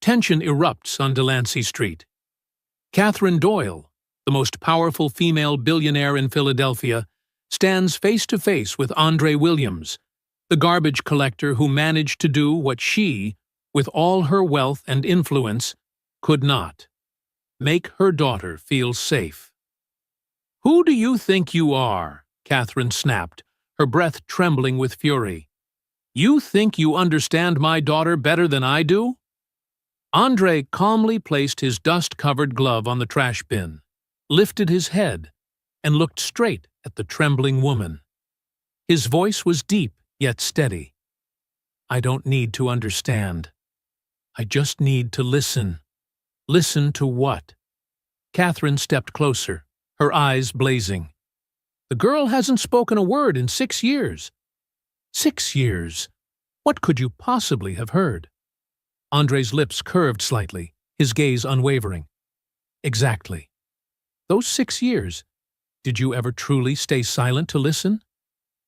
Tension erupts on Delancey Street. Catherine Doyle, the most powerful female billionaire in Philadelphia, stands face-to-face with Andre Williams, the garbage collector who managed to do what she, with all her wealth and influence, could not: make her daughter feel safe. "Who do you think you are?" Catherine snapped, her breath trembling with fury. "You think you understand my daughter better than I do?" Andre calmly placed his dust-covered glove on the trash bin, lifted his head, and looked straight at the trembling woman. His voice was deep yet steady. "I don't need to understand. I just need to listen." "Listen to what?" Catherine stepped closer, her eyes blazing. "The girl hasn't spoken a word in 6 years." 6 years? What could you possibly have heard? Andre's lips curved slightly, his gaze unwavering. "Exactly. Those 6 years, did you ever truly stay silent to listen?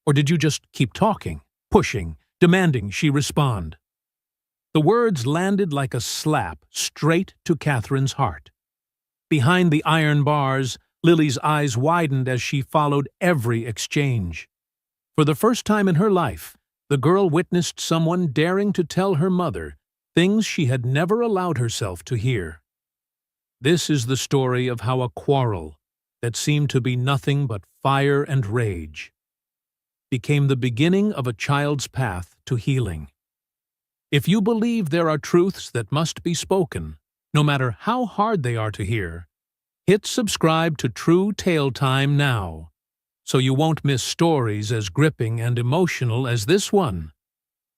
Or did you just keep talking, pushing, demanding she respond?" The words landed like a slap straight to Catherine's heart. Behind the iron bars, Lily's eyes widened as she followed every exchange. For the first time in her life, the girl witnessed someone daring to tell her mother things she had never allowed herself to hear. This is the story of how a quarrel that seemed to be nothing but fire and rage became the beginning of a child's path to healing. If you believe there are truths that must be spoken, no matter how hard they are to hear, hit subscribe to True Tale Time now, so you won't miss stories as gripping and emotional as this one.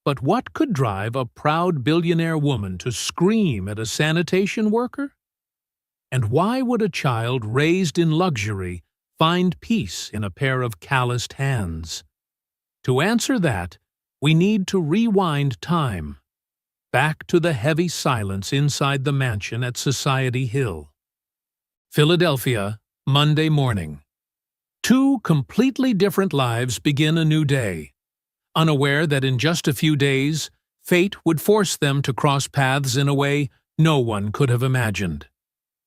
But what could drive a proud billionaire woman to scream at a sanitation worker? And why would a child raised in luxury find peace in a pair of calloused hands? To answer that, we need to rewind time, back to the heavy silence inside the mansion at Society Hill. Philadelphia, Monday morning. Two completely different lives begin a new day, unaware that in just a few days, fate would force them to cross paths in a way no one could have imagined.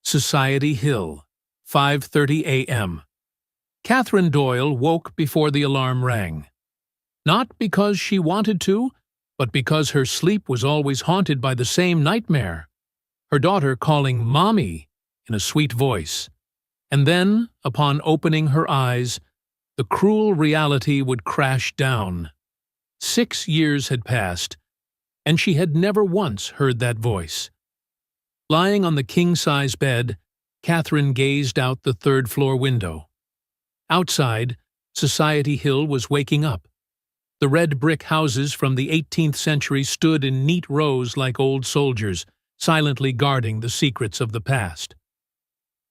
Society Hill, 5:30 a.m. Catherine Doyle woke before the alarm rang. Not because she wanted to, but because her sleep was always haunted by the same nightmare: her daughter calling "Mommy" in a sweet voice. And then, upon opening her eyes, the cruel reality would crash down. 6 years had passed, and she had never once heard that voice. Lying on the king-size bed, Catherine gazed out the third-floor window. Outside, Society Hill was waking up. The red brick houses from the 18th century stood in neat rows like old soldiers, silently guarding the secrets of the past.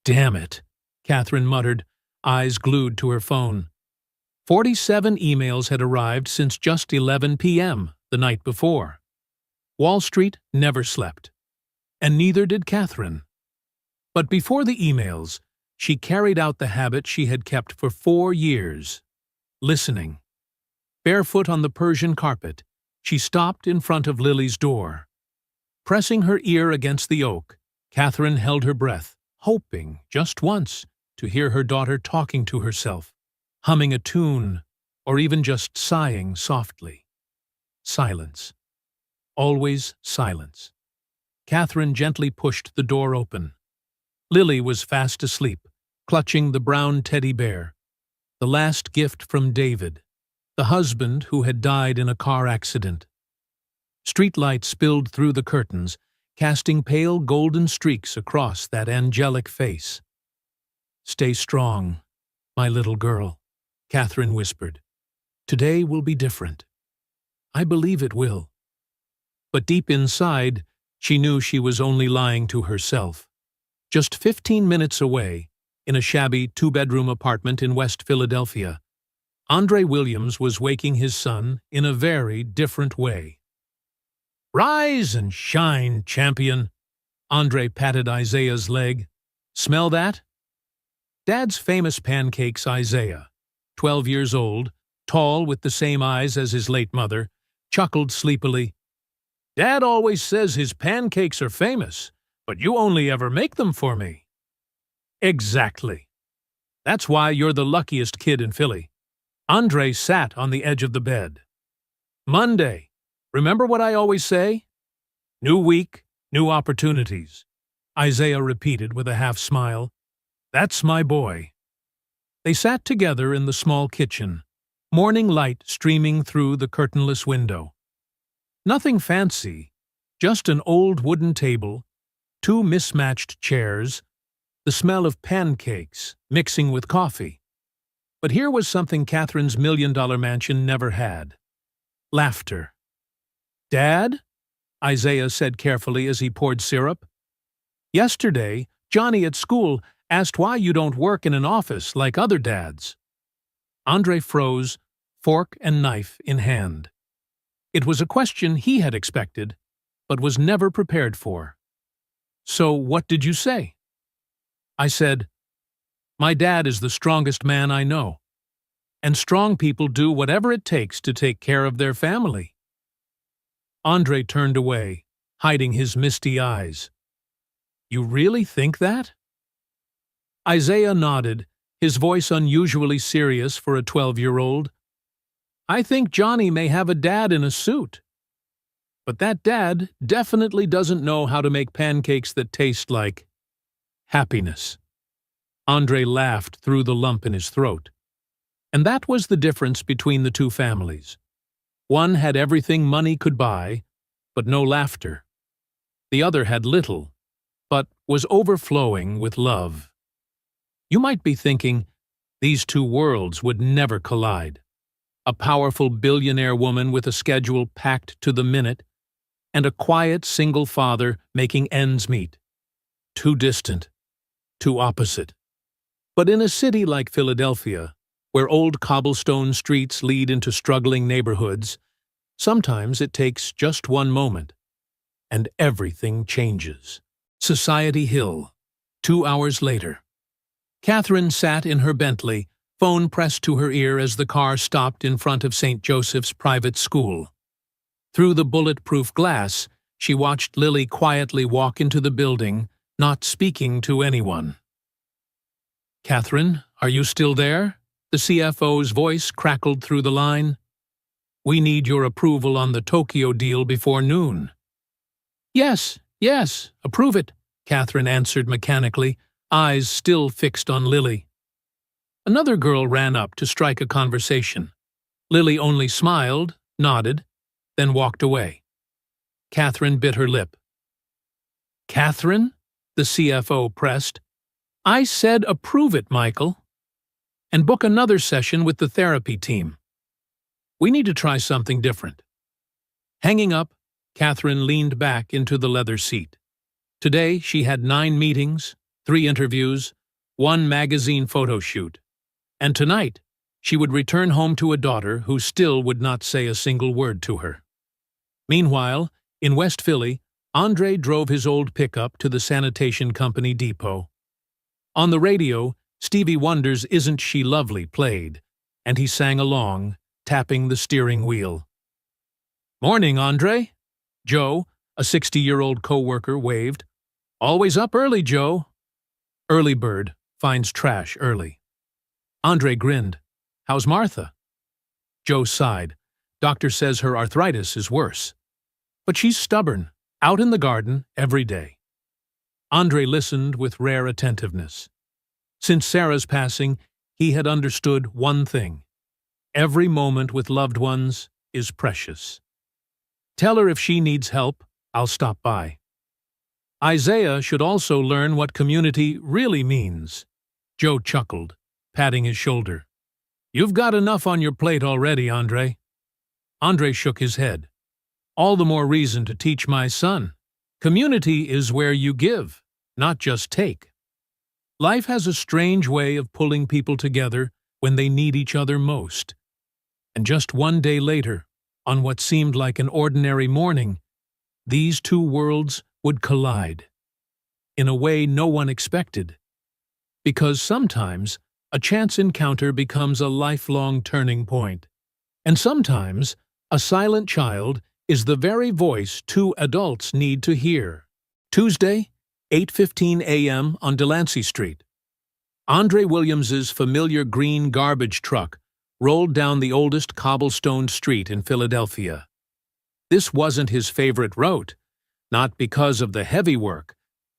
"Damn it," Catherine muttered, eyes glued to her phone. 47 emails had arrived since just 11 p.m. the night before. Wall Street never slept, and neither did Catherine. But before the emails, she carried out the habit she had kept for 4 years: listening. Barefoot on the Persian carpet, she stopped in front of Lily's door. Pressing her ear against the oak, Catherine held her breath, hoping, just once, to hear her daughter talking to herself, humming a tune, or even just sighing softly. Silence. Always silence. Catherine gently pushed the door open. Lily was fast asleep, clutching the brown teddy bear, the last gift from David, the husband who had died in a car accident. Streetlight spilled through the curtains, casting pale golden streaks across that angelic face. "Stay strong, my little girl," Catherine whispered. "Today will be different. I believe it will." But deep inside, she knew she was only lying to herself. Just 15 minutes away, in a shabby 2-bedroom apartment in West Philadelphia, Andre Williams was waking his son in a very different way. "Rise and shine, champion." Andre patted Isaiah's leg. "Smell that?" Dad's famous pancakes Isaiah, 12 years old, tall with the same eyes as his late mother, chuckled sleepily. Dad always says his pancakes are famous, but you only ever make them for me. Exactly. That's why you're the luckiest kid in Philly. Andre sat on the edge of the bed. Monday. Remember what I always say? New week, new opportunities. Isaiah repeated with a half smile. That's my boy. They sat together in the small kitchen, morning light streaming through the curtainless window. Nothing fancy, just an old wooden table, two mismatched chairs, the smell of pancakes mixing with coffee. But here was something Catherine's million-dollar mansion never had. Laughter. Dad? Isaiah said carefully as he poured syrup. Yesterday, Johnny at school asked why you don't work in an office like other dads. Andre froze, fork and knife in hand. It was a question he had expected, but was never prepared for. So what did you say? I said, my dad is the strongest man I know, and strong people do whatever it takes to take care of their family. Andre turned away, hiding his misty eyes. You really think that? Isaiah nodded, his voice unusually serious for a 12-year-old. I think Johnny may have a dad in a suit. But that dad definitely doesn't know how to make pancakes that taste like happiness. Andre laughed through the lump in his throat. And that was the difference between the two families. One had everything money could buy, but no laughter. The other had little, but was overflowing with love. You might be thinking, these two worlds would never collide. A powerful billionaire woman with a schedule packed to the minute, and a quiet single father making ends meet. Too distant, too opposite. But in a city like Philadelphia, where old cobblestone streets lead into struggling neighborhoods, sometimes it takes just one moment, and everything changes. Society Hill, 2 hours later. Catherine sat in her Bentley, phone pressed to her ear as the car stopped in front of St. Joseph's private school. Through the bulletproof glass, she watched Lily quietly walk into the building, not speaking to anyone. Catherine, are you still there? The CFO's voice crackled through the line. We need your approval on the Tokyo deal before noon. Yes, approve it, Catherine answered mechanically, eyes still fixed on Lily. Another girl ran up to strike a conversation. Lily only smiled, nodded, then walked away. Catherine bit her lip. Catherine? The CFO pressed. I said approve it, Michael. And book another session with the therapy team. We need to try something different. Hanging up, Catherine leaned back into the leather seat. Today she had 9 meetings, 3 interviews, 1 magazine photo shoot. And tonight, she would return home to a daughter who still would not say a single word to her. Meanwhile, in West Philly, Andre drove his old pickup to the sanitation company depot. On the radio, Stevie Wonder's Isn't She Lovely played, and he sang along, tapping the steering wheel. Morning, Andre. Joe, a 60-year-old co-worker, waved. Always up early, Joe. Early bird finds trash early. Andre grinned. How's Martha? Joe sighed. Doctor says her arthritis is worse. But she's stubborn, out in the garden every day. Andre listened with rare attentiveness. Since Sarah's passing, he had understood one thing. Every moment with loved ones is precious. Tell her if she needs help, I'll stop by. Isaiah should also learn what community really means. Joe chuckled, patting his shoulder. You've got enough on your plate already, Andre. Andre shook his head. All the more reason to teach my son. Community is where you give, not just take. Life has a strange way of pulling people together when they need each other most. And just one day later, on what seemed like an ordinary morning, these two worlds would collide. In a way no one expected. Because sometimes a chance encounter becomes a lifelong turning point. And sometimes a silent child is the very voice two adults need to hear. Tuesday, 8:15 a.m. on Delancey Street. Andre Williams's familiar green garbage truck rolled down the oldest cobblestone street in Philadelphia. This wasn't his favorite route, not because of the heavy work,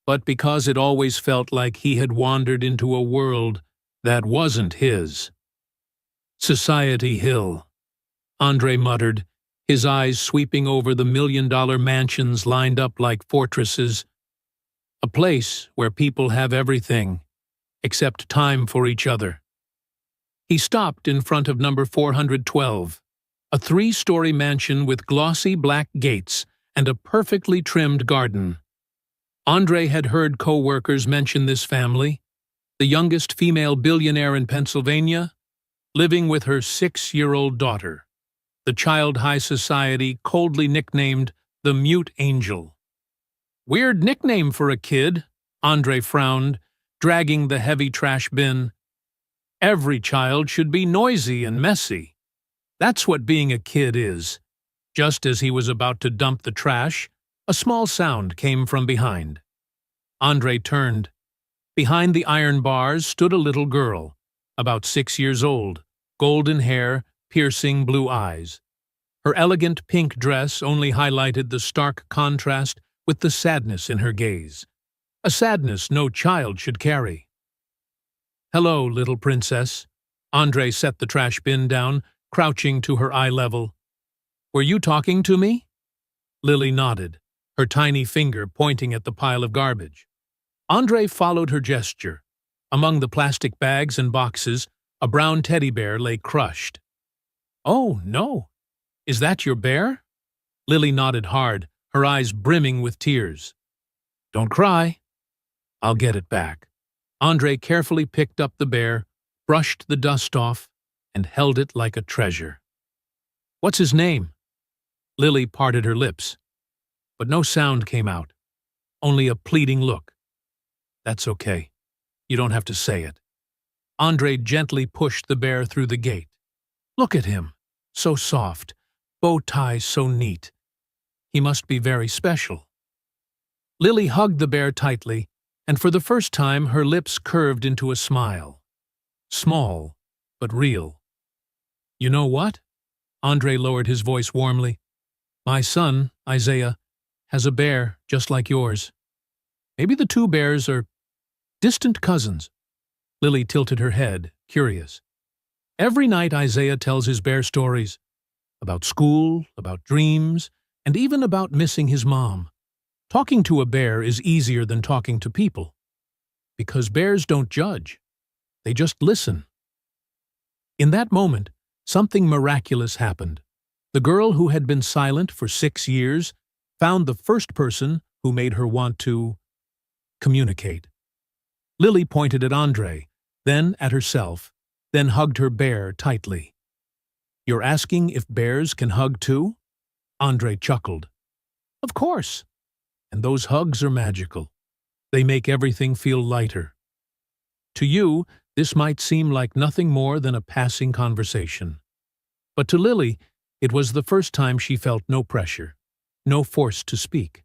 but because it always felt like he had wandered into a world that wasn't his. Society Hill, Andre muttered, his eyes sweeping over the million-dollar mansions lined up like fortresses. A place where people have everything, except time for each other. He stopped in front of number 412, a 3-story mansion with glossy black gates and a perfectly trimmed garden. Andre had heard co-workers mention this family, the youngest female billionaire in Pennsylvania, living with her 6-year-old daughter, the child high society coldly nicknamed the Mute Angel. Weird nickname for a kid, Andre frowned, dragging the heavy trash bin. Every child should be noisy and messy. That's what being a kid is. Just as he was about to dump the trash, a small sound came from behind. Andre turned. Behind the iron bars stood a little girl, about 6 years old, golden hair, piercing blue eyes. Her elegant pink dress only highlighted the stark contrast with the sadness in her gaze, a sadness no child should carry. "Hello, little princess." Andre set the trash bin down, crouching to her eye level. "Were you talking to me?" Lily nodded, her tiny finger pointing at the pile of garbage. Andre followed her gesture. Among the plastic bags and boxes, a brown teddy bear lay crushed. "Oh, no. Is that your bear?" Lily nodded hard, her eyes brimming with tears. "Don't cry. I'll get it back." Andre carefully picked up the bear, brushed the dust off, and held it like a treasure. "What's his name?" Lily parted her lips, but no sound came out, only a pleading look. "That's okay. You don't have to say it." Andre gently pushed the bear through the gate. "Look at him, so soft, bow tie so neat. He must be very special." Lily hugged the bear tightly, and for the first time her lips curved into a smile. Small, but real. "You know what?" Andre lowered his voice warmly. "My son, Isaiah, has a bear just like yours. Maybe the two bears are distant cousins." Lily tilted her head, curious. Every night Isaiah tells his bear stories. About school, about dreams, and even about missing his mom. Talking to a bear is easier than talking to people. Because bears don't judge. They just listen. In that moment, something miraculous happened. The girl who had been silent for 6 years found the first person who made her want to communicate. Lily pointed at Andre, then at herself, then hugged her bear tightly. "You're asking if bears can hug too?" Andre chuckled. "Of course. And those hugs are magical. They make everything feel lighter. To you, this might seem like nothing more than a passing conversation. But to Lily, it was the first time she felt no pressure, no force to speak.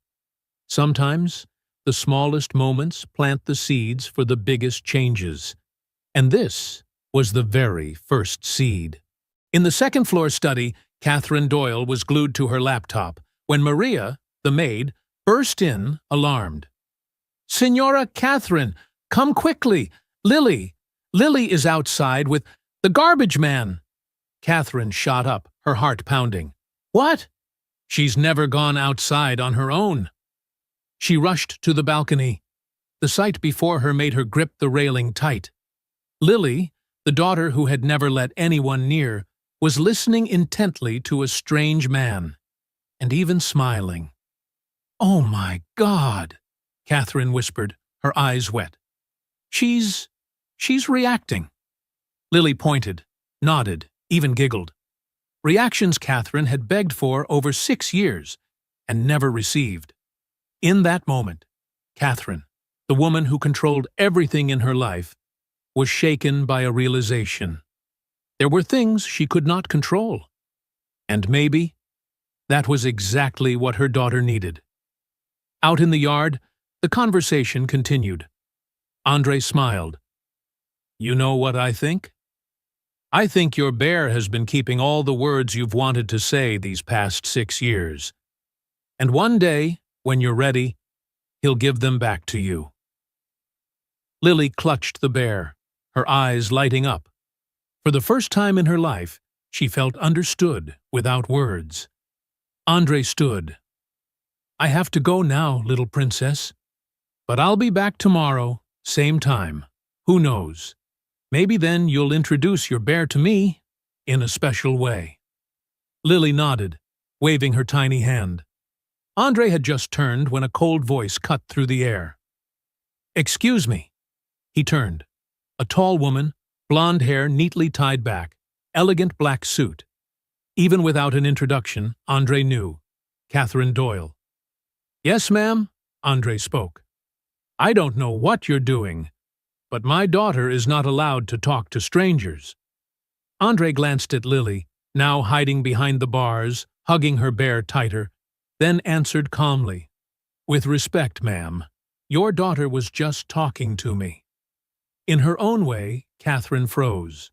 Sometimes, the smallest moments plant the seeds for the biggest changes. And this was the very first seed. In the second-floor study, Catherine Doyle was glued to her laptop when Maria, the maid, burst in, alarmed. "Signora Catherine, come quickly! Lily is outside with the garbage man!" Catherine shot up, her heart pounding. "What?" "She's never gone outside on her own." She rushed to the balcony. The sight before her made her grip the railing tight. Lily, the daughter who had never let anyone near, was listening intently to a strange man, and even smiling. "Oh my God," Catherine whispered, her eyes wet. She's reacting." Lily pointed, nodded, even giggled. Reactions Catherine had begged for over 6 years and never received. In that moment, Catherine, the woman who controlled everything in her life, was shaken by a realization. There were things she could not control. And maybe That was exactly what her daughter needed. Out in the yard, the conversation continued. Andre smiled. You know what I think? I think your bear has been keeping all the words you've wanted to say these past 6 years. And one day, when you're ready, he'll give them back to you. Lily clutched the bear, her eyes lighting up. For the first time in her life, she felt understood without words. Andre stood. I have to go now, little princess. But I'll be back tomorrow, same time. Who knows? Maybe then you'll introduce your bear to me in a special way. Lily nodded, waving her tiny hand. Andre had just turned when a cold voice cut through the air. Excuse me. He turned. A tall woman, blonde hair neatly tied back, elegant black suit. Even without an introduction, Andre knew. Catherine Doyle. Yes, ma'am, Andre spoke. I don't know what you're doing, but my daughter is not allowed to talk to strangers. Andre glanced at Lily, now hiding behind the bars, hugging her bear tighter, then answered calmly. With respect, ma'am, your daughter was just talking to me. In her own way, Catherine froze.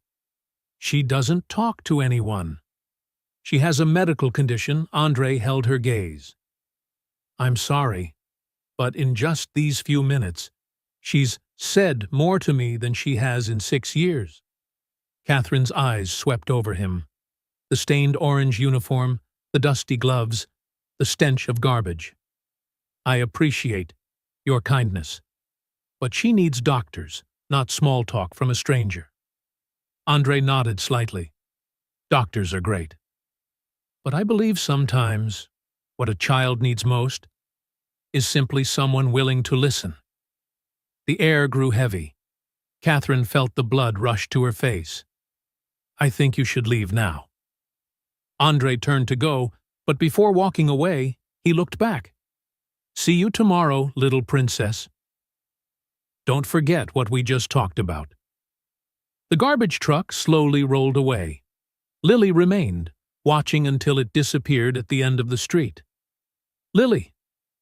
She doesn't talk to anyone. She has a medical condition. Andre held her gaze. I'm sorry, but in just these few minutes, she's said more to me than she has in 6 years. Catherine's eyes swept over him. The stained orange uniform, the dusty gloves, the stench of garbage. I appreciate your kindness, but she needs doctors, not small talk from a stranger. Andre nodded slightly. Doctors are great. But I believe sometimes what a child needs most is simply someone willing to listen. The air grew heavy. Catherine felt the blood rush to her face. I think you should leave now. Andre turned to go, but before walking away, he looked back. See you tomorrow, little princess. Don't forget what we just talked about. The garbage truck slowly rolled away. Lily remained, watching until it disappeared at the end of the street. Lily,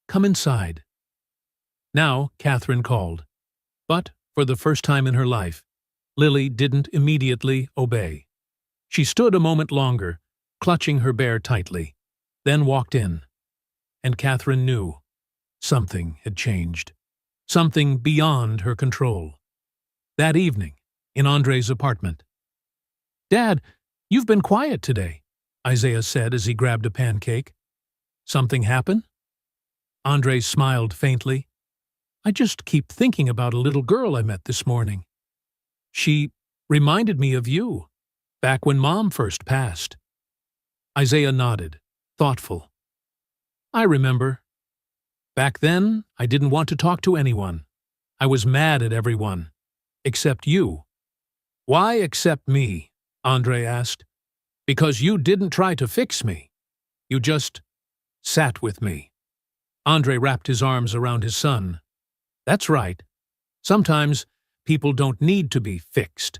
come inside. Now, Catherine called. But, for the first time in her life, Lily didn't immediately obey. She stood a moment longer, clutching her bear tightly, then walked in. And Catherine knew something had changed, something beyond her control. That evening, in Andre's apartment. Dad, you've been quiet today, Isaiah said as he grabbed a pancake. Something happen? Andre smiled faintly. I just keep thinking about a little girl I met this morning. She reminded me of you, back when Mom first passed. Isaiah nodded, thoughtful. I remember. Back then, I didn't want to talk to anyone. I was mad at everyone, except you. Why except me? Andre asked. Because you didn't try to fix me. You just sat with me. Andre wrapped his arms around his son. That's right. Sometimes people don't need to be fixed.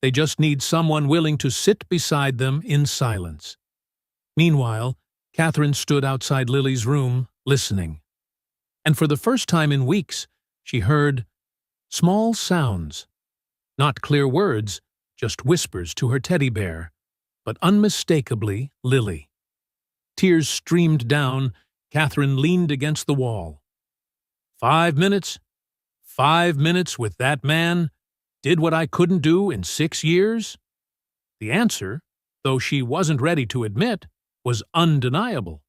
They just need someone willing to sit beside them in silence. Meanwhile, Catherine stood outside Lily's room, listening. And for the first time in weeks, she heard small sounds. Not clear words, just whispers to her teddy bear, but unmistakably Lily. Tears streamed down. Catherine leaned against the wall. 5 minutes? 5 minutes with that man? Did what I couldn't do in 6 years? The answer, though she wasn't ready to admit, was undeniable.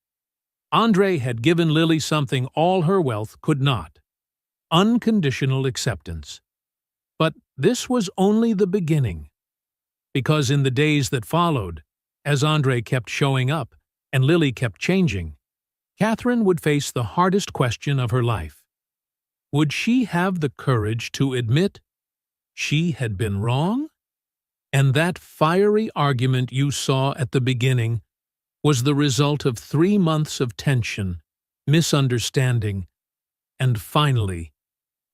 Andre had given Lily something all her wealth could not. Unconditional acceptance. But this was only the beginning. Because in the days that followed, as Andre kept showing up and Lily kept changing, Catherine would face the hardest question of her life. Would she have the courage to admit she had been wrong? And that fiery argument you saw at the beginning was the result of 3 months of tension, misunderstanding, and finally,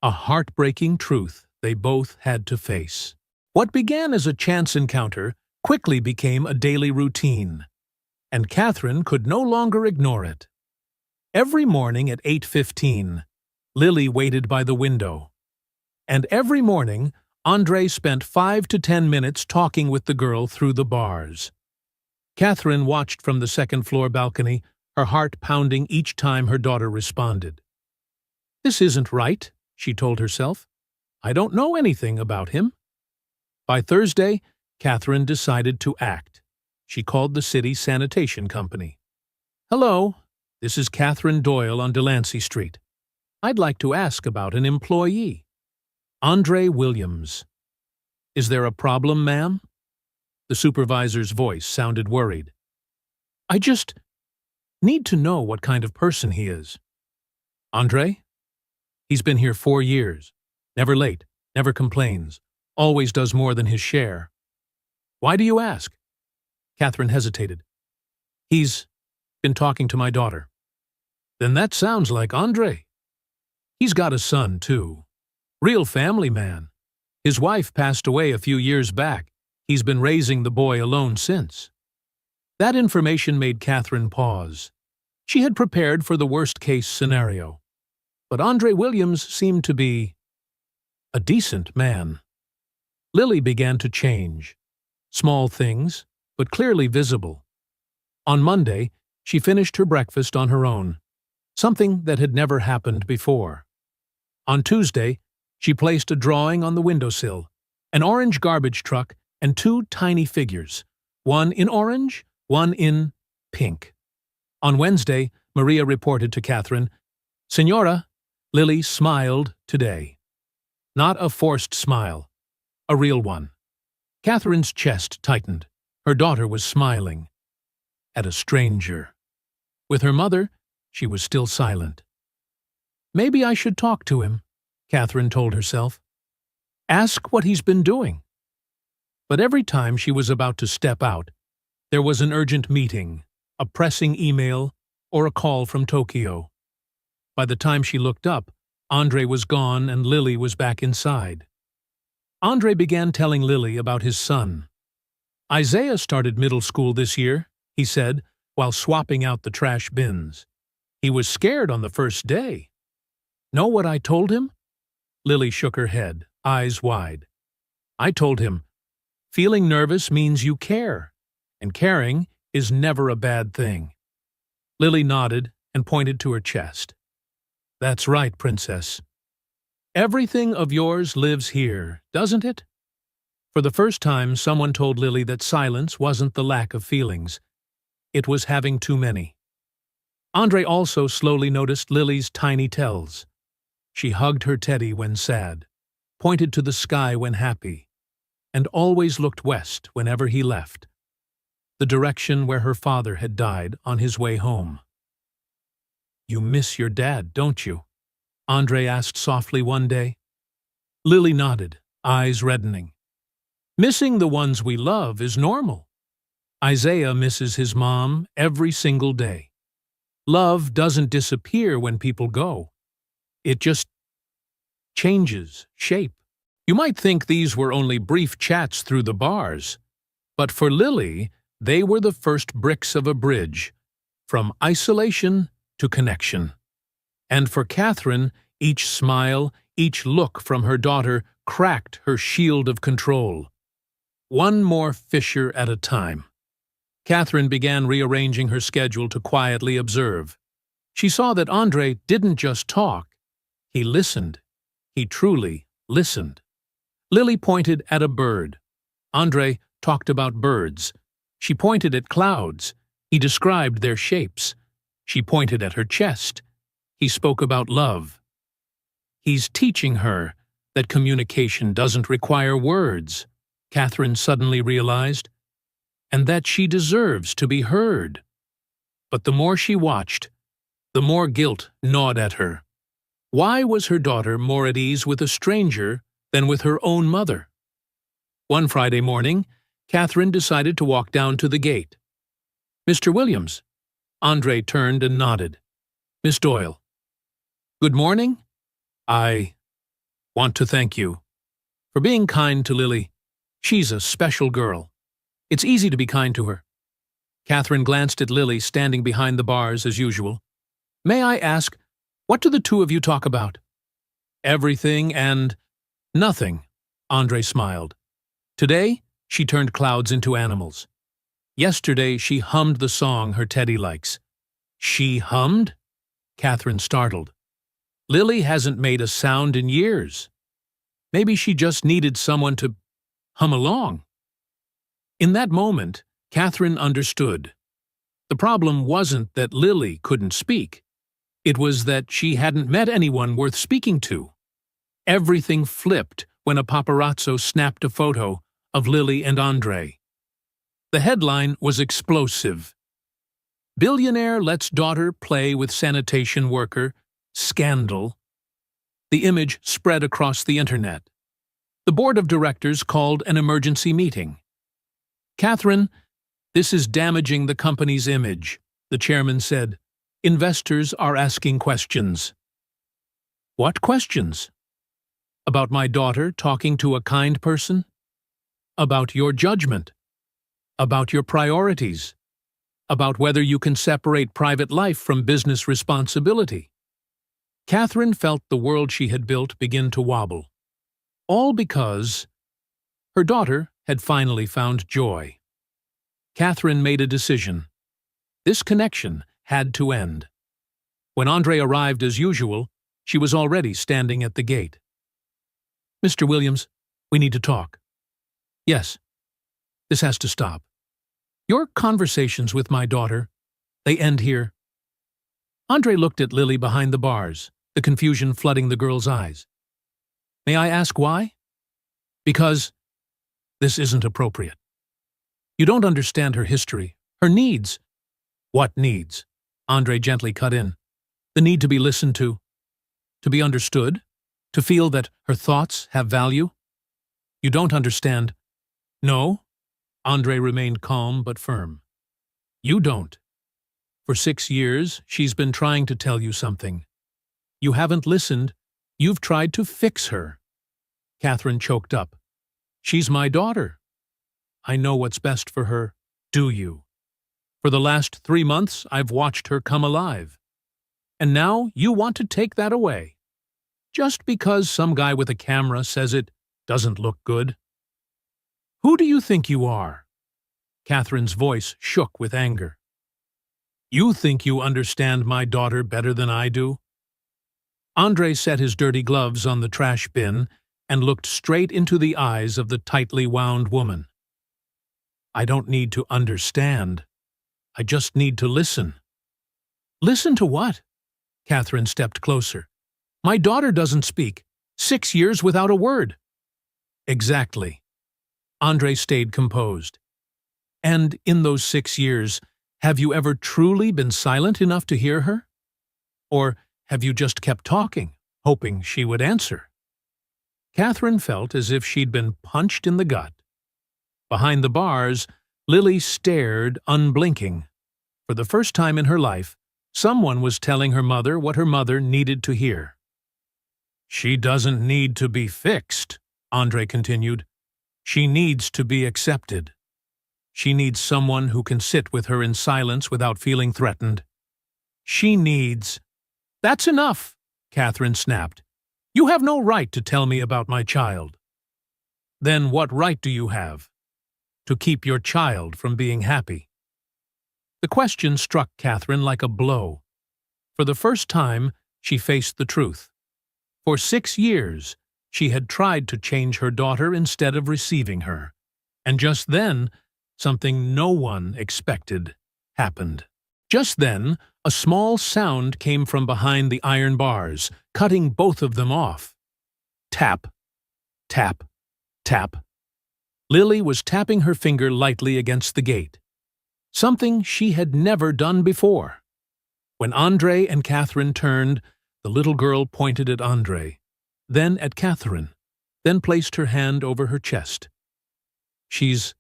a heartbreaking truth they both had to face. What began as a chance encounter quickly became a daily routine. and Catherine could no longer ignore it. Every morning at 8:15, Lily waited by the window. And every morning, Andre spent 5 to 10 minutes talking with the girl through the bars. Catherine watched from the second-floor balcony, her heart pounding each time her daughter responded. "This isn't right," she told herself. "I don't know anything about him." By Thursday, Catherine decided to act. She called the city sanitation company. "Hello, this is Catherine Doyle on Delancey Street. I'd like to ask about an employee. Andre Williams. Is there a problem, ma'am?" The supervisor's voice sounded worried. "I just need to know what kind of person he is." "Andre? He's been here 4 years. Never late, never complains, always does more than his share." "Why do you ask?" Catherine hesitated. "He's been talking to my daughter." "Then that sounds like Andre. He's got a son, too. Real family man. His wife passed away a few years back. He's been raising the boy alone since." That information made Catherine pause. She had prepared for the worst-case scenario. But Andre Williams seemed to be a decent man. Lily began to change. Small things, but clearly visible. On Monday, she finished her breakfast on her own, something that had never happened before. On Tuesday, she placed a drawing on the windowsill, an orange garbage truck, and 2 tiny figures, one in orange, one in pink. On Wednesday, Maria reported to Catherine, "Senora, Lily smiled today." Not a forced smile, a real one. Catherine's chest tightened. Her daughter was smiling. At a stranger. With her mother, she was still silent. "Maybe I should talk to him," Catherine told herself. "Ask what he's been doing." But every time she was about to step out, there was an urgent meeting, a pressing email, or a call from Tokyo. By the time she looked up, Andre was gone and Lily was back inside. Andre began telling Lily about his son. "Isaiah started middle school this year," he said, while swapping out the trash bins. "He was scared on the first day." "Know what I told him?" Lily shook her head, eyes wide. "I told him, feeling nervous means you care, and caring is never a bad thing." Lily nodded and pointed to her chest. "That's right, Princess. Everything of yours lives here, doesn't it?" For the first time, someone told Lily that silence wasn't the lack of feelings. It was having too many. Andre also slowly noticed Lily's tiny tells. She hugged her teddy when sad, pointed to the sky when happy, and always looked west whenever he left, the direction where her father had died on his way home. "You miss your dad, don't you?" Andre asked softly one day. Lily nodded, eyes reddening. "Missing the ones we love is normal. Isaiah misses his mom every single day. Love doesn't disappear when people go. It just changes shape." You might think these were only brief chats through the bars, but for Lily, they were the first bricks of a bridge, from isolation to connection. And for Catherine, each smile, each look from her daughter cracked her shield of control. One more fissure at a time. Catherine began rearranging her schedule to quietly observe. She saw that Andre didn't just talk. He listened. He truly listened. Lily pointed at a bird. Andre talked about birds. She pointed at clouds. He described their shapes. She pointed at her chest. He spoke about love. He's teaching her that communication doesn't require words, Catherine suddenly realized, and that she deserves to be heard. But the more she watched, the more guilt gnawed at her. Why was her daughter more at ease with a stranger than with her own mother? One Friday morning, Catherine decided to walk down to the gate. "Mr. Williams." Andre turned and nodded. "Miss Doyle." "Good morning. I want to thank you for being kind to Lily. She's a special girl. It's easy to be kind to her." Catherine glanced at Lily standing behind the bars as usual. "May I ask, what do the two of you talk about?" "Everything and nothing," Andre smiled. Today, she turned clouds into animals. Yesterday, she hummed the song her Teddy likes. "She hummed?" Catherine startled. "Lily hasn't made a sound in years. Maybe she just needed someone to hum along." In that moment, Catherine understood. The problem wasn't that Lily couldn't speak. It was that she hadn't met anyone worth speaking to. Everything flipped when a paparazzo snapped a photo of Lily and Andre. The headline was explosive. "Billionaire lets daughter play with sanitation worker. Scandal." The image spread across the internet. The board of directors called an emergency meeting. "Catherine, this is damaging the company's image," the chairman said. "Investors are asking questions." "What questions?" "About my daughter talking to a kind person? About your judgment? About your priorities? About whether you can separate private life from business responsibility?" Catherine felt the world she had built begin to wobble. All because her daughter had finally found joy. Catherine made a decision. This connection had to end. When Andre arrived as usual, she was already standing at the gate. "Mr. Williams, we need to talk." "Yes, this has to stop. Your conversations with my daughter, they end here." Andre looked at Lily behind the bars, the confusion flooding the girl's eyes. "May I ask why?" "Because this isn't appropriate. You don't understand her history, her needs." "What needs?" Andre gently cut in. "The need to be listened to be understood, to feel that her thoughts have value." "You don't understand." "No." Andre remained calm but firm. "You don't. For 6 years, she's been trying to tell you something. You haven't listened. You've tried to fix her." Catherine choked up. "She's my daughter. I know what's best for her. Do you? For the last 3 months, I've watched her come alive. And now you want to take that away. Just because some guy with a camera says it doesn't look good. Who do you think you are?" Catherine's voice shook with anger. "You think you understand my daughter better than I do?" Andre set his dirty gloves on the trash bin and looked straight into the eyes of the tightly wound woman. "I don't need to understand. I just need to listen." "Listen to what?" Catherine stepped closer. "My daughter doesn't speak. 6 years without a word." "Exactly." Andre stayed composed. "And in those 6 years, have you ever truly been silent enough to hear her? Or have you just kept talking, hoping she would answer?" Catherine felt as if she'd been punched in the gut. Behind the bars, Lily stared, unblinking. For the first time in her life, someone was telling her mother what her mother needed to hear. "She doesn't need to be fixed," Andre continued. "She needs to be accepted. She needs someone who can sit with her in silence without feeling threatened. She needs—" "That's enough," Catherine snapped. "You have no right to tell me about my child." "Then what right do you have? To keep your child from being happy?" The question struck Catherine like a blow. For the first time, she faced the truth. For 6 years, she had tried to change her daughter instead of receiving her. And just then, something no one expected happened. Just then, a small sound came from behind the iron bars, cutting both of them off. Tap, tap, tap. Lily was tapping her finger lightly against the gate. Something she had never done before. When Andre and Catherine turned, the little girl pointed at Andre, then at Catherine, then placed her hand over her chest. "She's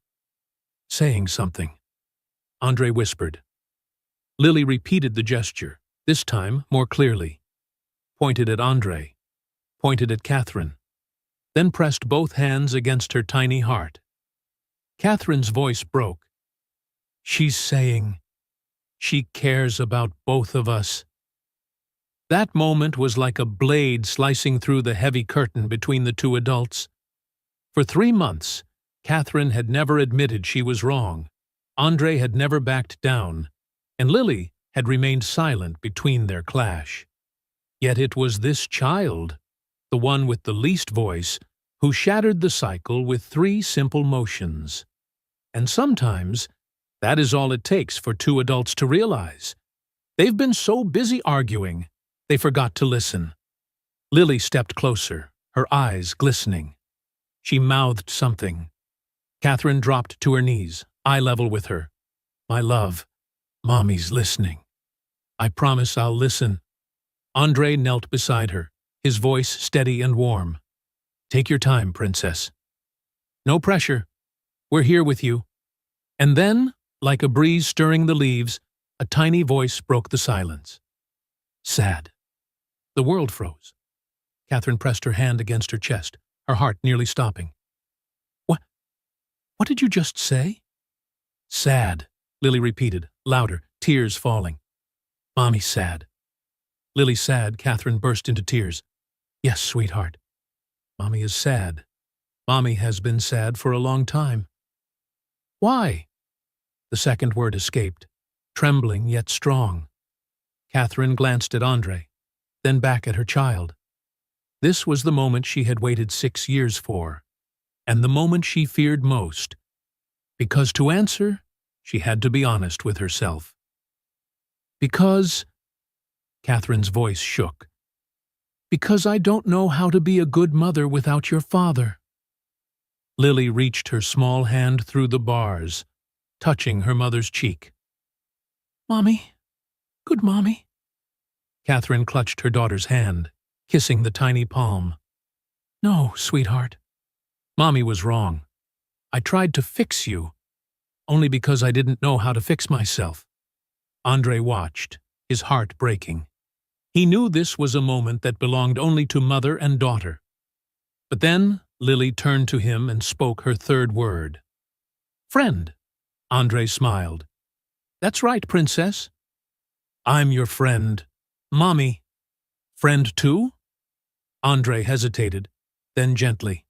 saying something," Andre whispered. Lily repeated the gesture, this time more clearly. Pointed at Andre, pointed at Catherine, then pressed both hands against her tiny heart. Catherine's voice broke. She's saying she cares about both of us. That moment was like a blade slicing through the heavy curtain between the two adults. For 3 months, Catherine had never admitted she was wrong. Andre had never backed down, and Lily had remained silent between their clash. Yet it was this child, the one with the least voice, who shattered the cycle with 3 simple motions. And sometimes, that is all it takes for 2 adults to realize. They've been so busy arguing, they forgot to listen. Lily stepped closer, her eyes glistening. She mouthed something. Catherine dropped to her knees, eye level with her. "My love, Mommy's listening. I promise I'll listen." Andre knelt beside her, his voice steady and warm. "Take your time, Princess. No pressure. We're here with you." And then, like a breeze stirring the leaves, a tiny voice broke the silence. "Sad." The world froze. Catherine pressed her hand against her chest, her heart nearly stopping. What did you just say?" "Sad," Lily repeated, louder, tears falling. "Mommy's sad." "Lily's sad," Catherine burst into tears. "Yes, sweetheart. Mommy is sad. Mommy has been sad for a long time." "Why?" The second word escaped, trembling yet strong. Catherine glanced at Andre, then back at her child. This was the moment she had waited 6 years for, and the moment she feared most, because to answer, she had to be honest with herself. "Because," Catherine's voice shook, "because I don't know how to be a good mother without your father." Lily reached her small hand through the bars, touching her mother's cheek. "Mommy, good Mommy." Catherine clutched her daughter's hand, kissing the tiny palm. "No, sweetheart. Mommy was wrong. I tried to fix you, only because I didn't know how to fix myself." Andre watched, his heart breaking. He knew this was a moment that belonged only to mother and daughter. But then Lily turned to him and spoke her 3rd word. "Friend." Andre smiled. "That's right, Princess. I'm your friend. Mommy." "Friend too?" Andre hesitated, then gently.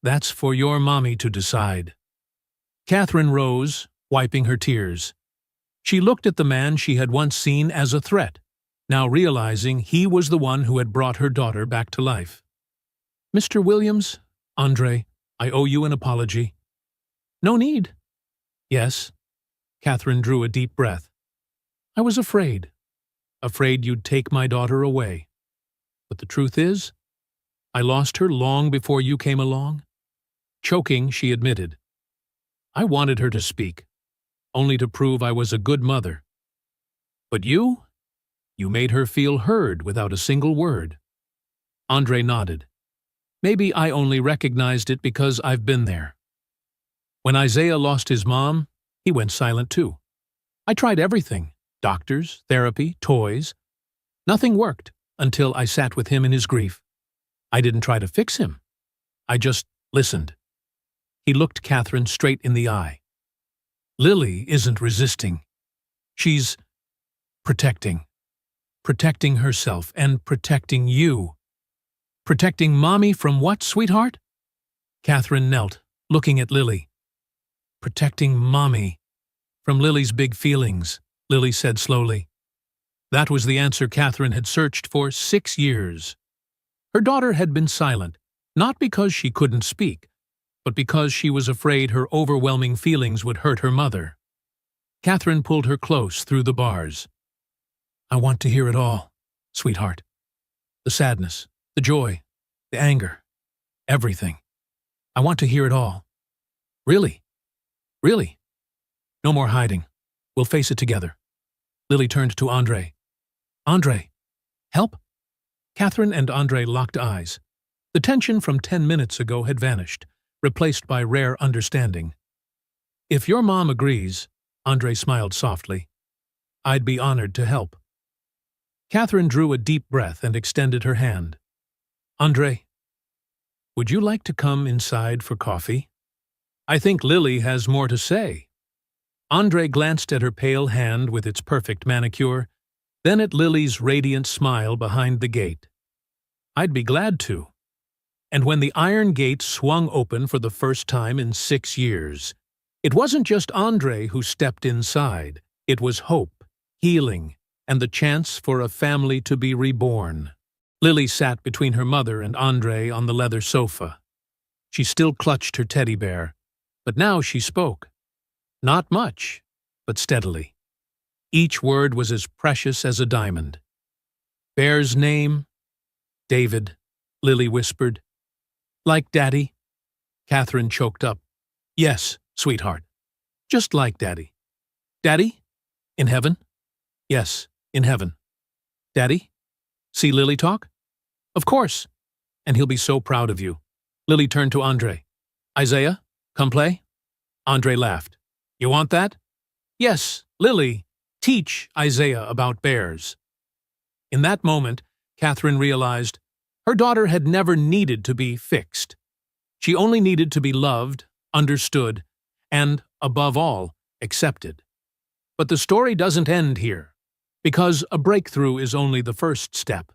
"That's for your mommy to decide." Catherine rose, wiping her tears. She looked at the man she had once seen as a threat, now realizing he was the one who had brought her daughter back to life. "Mr. Williams, Andre, I owe you an apology." "No need." "Yes." Catherine drew a deep breath. "I was afraid you'd take my daughter away. But the truth is, I lost her long before you came along." Choking, she admitted, "I wanted her to speak, only to prove I was a good mother. But you made her feel heard without a single word." Andre nodded. "Maybe I only recognized it because I've been there. When Isaiah lost his mom, he went silent too. I tried everything, doctors, therapy, toys. Nothing worked until I sat with him in his grief. I didn't try to fix him. I just listened." He looked Catherine straight in the eye. "Lily isn't resisting. She's protecting. Protecting herself and protecting you." "Protecting Mommy from what, sweetheart?" Catherine knelt, looking at Lily. "Protecting Mommy from Lily's big feelings," Lily said slowly. That was the answer Catherine had searched for 6 years. Her daughter had been silent, not because she couldn't speak, but because she was afraid her overwhelming feelings would hurt her mother. Catherine pulled her close through the bars. "I want to hear it all, sweetheart. The sadness, the joy, the anger, everything. I want to hear it all. Really. Really. No more hiding. We'll face it together." Lily turned to Andre. "Andre, help?" Catherine and Andre locked eyes. The tension from 10 minutes ago had vanished, replaced by rare understanding. "If your mom agrees," Andre smiled softly, "I'd be honored to help." Catherine drew a deep breath and extended her hand. "Andre, would you like to come inside for coffee? I think Lily has more to say." Andre glanced at her pale hand with its perfect manicure, then at Lily's radiant smile behind the gate. "I'd be glad to." And when the iron gate swung open for the first time in 6 years, it wasn't just Andre who stepped inside. It was hope, healing, and the chance for a family to be reborn. Lily sat between her mother and Andre on the leather sofa. She still clutched her teddy bear, but now she spoke. Not much, but steadily. Each word was as precious as a diamond. "Bear's name? David," Lily whispered. "Like Daddy?" Catherine choked up. "Yes, sweetheart. Just like Daddy." "Daddy? In heaven?" "Yes, in heaven." "Daddy? See Lily talk?" "Of course. And he'll be so proud of you." Lily turned to Andre. "Isaiah, come play?" Andre laughed. "You want that?" "Yes, Lily, teach Isaiah about bears." In that moment, Catherine realized her daughter had never needed to be fixed. She only needed to be loved, understood, and, above all, accepted. But the story doesn't end here, because a breakthrough is only the first step.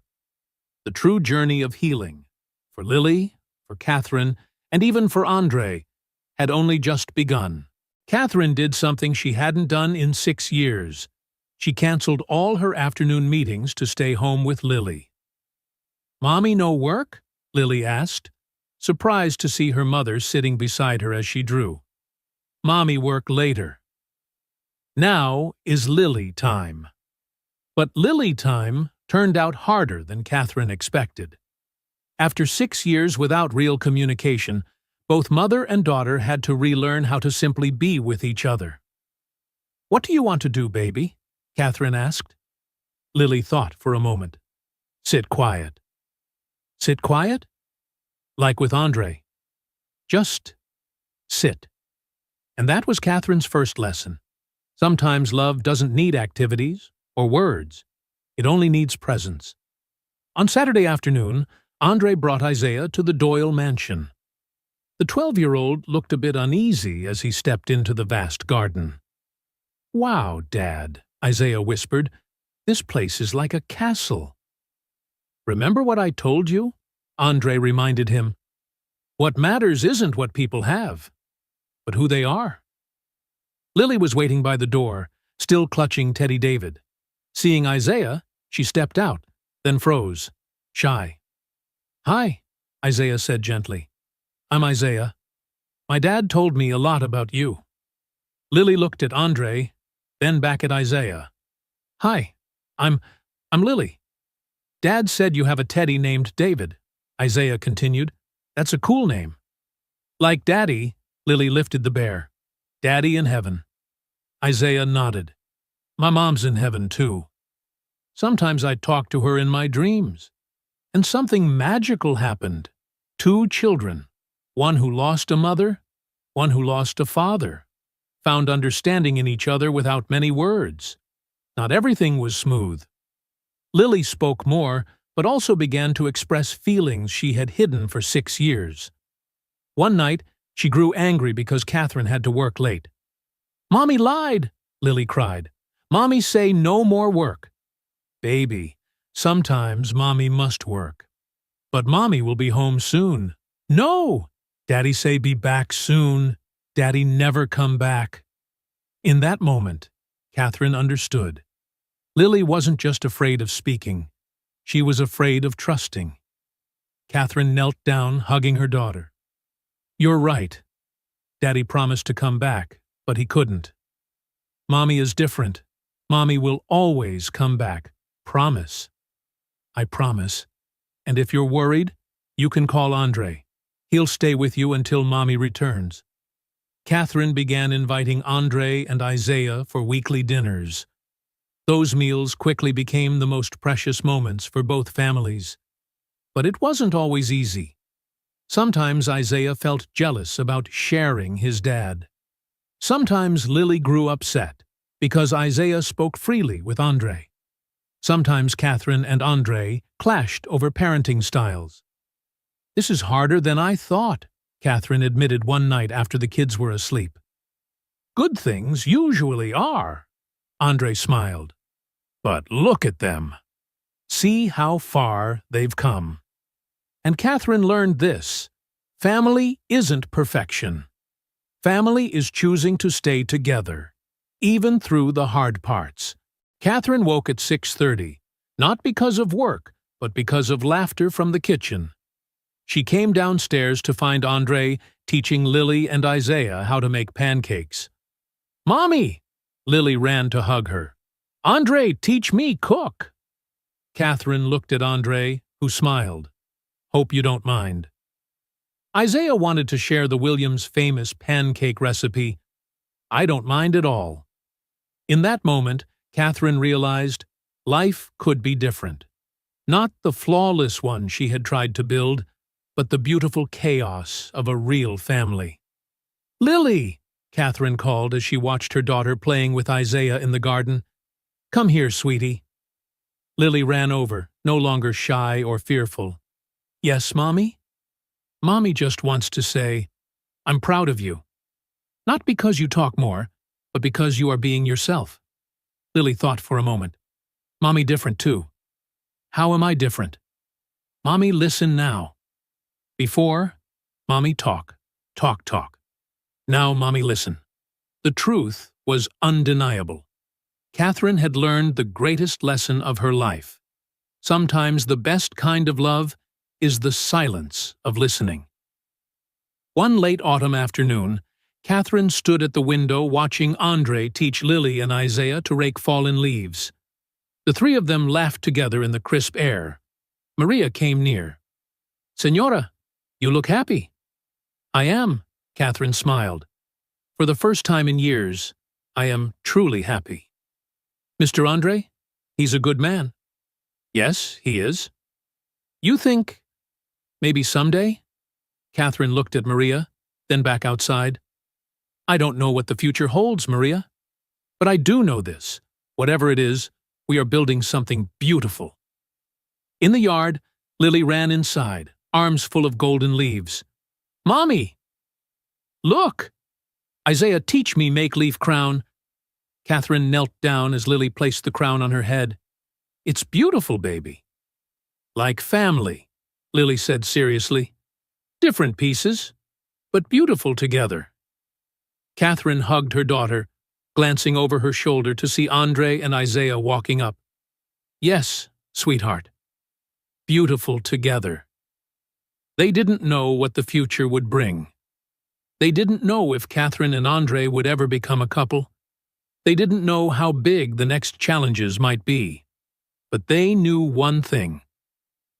The true journey of healing, for Lily, for Catherine, and even for Andre, had only just begun. Catherine did something she hadn't done in 6 years. She canceled all her afternoon meetings to stay home with Lily. "Mommy no work?" Lily asked, surprised to see her mother sitting beside her as she drew. "Mommy work later." Now is Lily time. But Lily time turned out harder than Catherine expected. After 6 years without real communication, both mother and daughter had to relearn how to simply be with each other. "What do you want to do, baby?" Catherine asked. Lily thought for a moment. "Sit quiet." "Sit quiet?" "Like with Andre. Just sit." And that was Catherine's first lesson. Sometimes love doesn't need activities or words. It only needs presence. On Saturday afternoon, Andre brought Isaiah to the Doyle mansion. The 12-year-old looked a bit uneasy as he stepped into the vast garden. "Wow, Dad," Isaiah whispered. "This place is like a castle." "Remember what I told you?" Andre reminded him. "What matters isn't what people have, but who they are." Lily was waiting by the door, still clutching Teddy David. Seeing Isaiah, she stepped out, then froze, shy. "Hi," Isaiah said gently. "I'm Isaiah. My dad told me a lot about you." Lily looked at Andre, then back at Isaiah. "Hi, I'm Lily. Dad said you have a teddy named David," Isaiah continued. "That's a cool name." "Like Daddy," Lily lifted the bear. "Daddy in heaven." Isaiah nodded. "My mom's in heaven, too. Sometimes I talk to her in my dreams. And something magical happened. 2 children, one who lost a mother, one who lost a father, found understanding in each other without many words. Not everything was smooth." Lily spoke more, but also began to express feelings she had hidden for 6 years. One night, she grew angry because Catherine had to work late. "Mommy lied," Lily cried. "Mommy say no more work." "Baby, sometimes Mommy must work. But Mommy will be home soon." "No! Daddy say be back soon. Daddy never come back." In that moment, Catherine understood. Lily wasn't just afraid of speaking. She was afraid of trusting. Catherine knelt down, hugging her daughter. "You're right. Daddy promised to come back, but he couldn't. Mommy is different. Mommy will always come back. Promise." "I promise. And if you're worried, you can call Andre. He'll stay with you until Mommy returns." Catherine began inviting Andre and Isaiah for weekly dinners. Those meals quickly became the most precious moments for both families. But it wasn't always easy. Sometimes Isaiah felt jealous about sharing his dad. Sometimes Lily grew upset because Isaiah spoke freely with Andre. Sometimes Catherine and Andre clashed over parenting styles. "This is harder than I thought," Catherine admitted one night after the kids were asleep. Good things usually are, Andre smiled. But look at them. See how far they've come. And Catherine learned this. Family isn't perfection. Family is choosing to stay together, even through the hard parts. Catherine woke at 6:30, not because of work, but because of laughter from the kitchen. She came downstairs to find Andre teaching Lily and Isaiah how to make pancakes. "Mommy!" Lily ran to hug her. "Andre, teach me cook!" Catherine looked at Andre, who smiled. "Hope you don't mind." Isaiah wanted to share the Williams' famous pancake recipe. "I don't mind at all." In that moment, Catherine realized life could be different. Not the flawless one she had tried to build, but the beautiful chaos of a real family. "Lily!" Catherine called as she watched her daughter playing with Isaiah in the garden. "Come here, sweetie." Lily ran over, no longer shy or fearful. "Yes, Mommy?" "Mommy just wants to say, I'm proud of you. Not because you talk more, but because you are being yourself." Lily thought for a moment. "Mommy different too." "How am I different?" "Mommy, listen now. Before, Mommy talk. Now, Mommy, listen." The truth was undeniable. Catherine had learned the greatest lesson of her life. Sometimes the best kind of love is the silence of listening. One late autumn afternoon, Catherine stood at the window watching Andre teach Lily and Isaiah to rake fallen leaves. The three of them laughed together in the crisp air. Maria came near. "Señora, you look happy." "I am," Catherine smiled. "For the first time in years, I am truly happy." "Mr. Andre? He's a good man." "Yes, he is." "You think maybe someday?" Catherine looked at Maria, then back outside. "I don't know what the future holds, Maria. But I do know this. Whatever it is, we are building something beautiful." In the yard, Lily ran inside, arms full of golden leaves. "Mommy! Look! Isaiah, teach me make-leaf crown." Catherine knelt down as Lily placed the crown on her head. "It's beautiful, baby." "Like family," Lily said seriously. "Different pieces, but beautiful together." Catherine hugged her daughter, glancing over her shoulder to see Andre and Isaiah walking up. "Yes, sweetheart. Beautiful together." They didn't know what the future would bring. They didn't know if Catherine and Andre would ever become a couple. They didn't know how big the next challenges might be. But they knew one thing.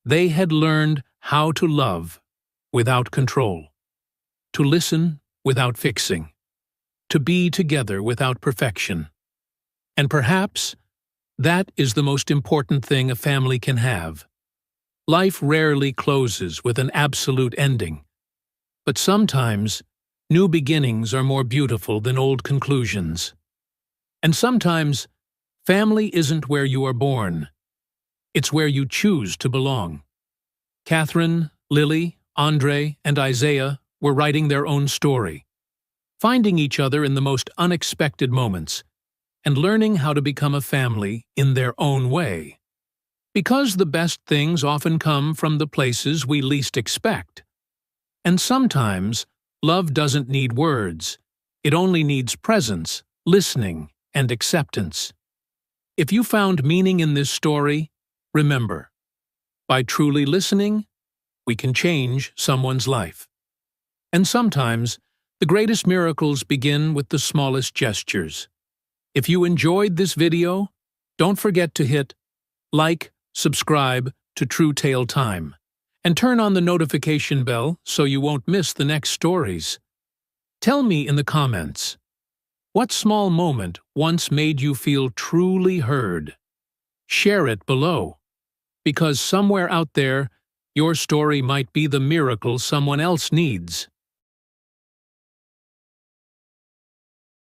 They had learned how to love without control, to listen without fixing, to be together without perfection. And perhaps that is the most important thing a family can have. Life rarely closes with an absolute ending, but sometimes new beginnings are more beautiful than old conclusions. And sometimes family isn't where you are born. It's where you choose to belong. Catherine, Lily, Andre, and Isaiah were writing their own story, finding each other in the most unexpected moments, and learning how to become a family in their own way. Because the best things often come from the places we least expect. And sometimes, love doesn't need words. It only needs presence, listening, and acceptance. If you found meaning in this story, remember, by truly listening, we can change someone's life. And sometimes, the greatest miracles begin with the smallest gestures. If you enjoyed this video, don't forget to hit like, subscribe to True Tale Time, and turn on the notification bell so you won't miss the next stories. Tell me in the comments, what small moment once made you feel truly heard? Share it below, because somewhere out there, your story might be the miracle someone else needs.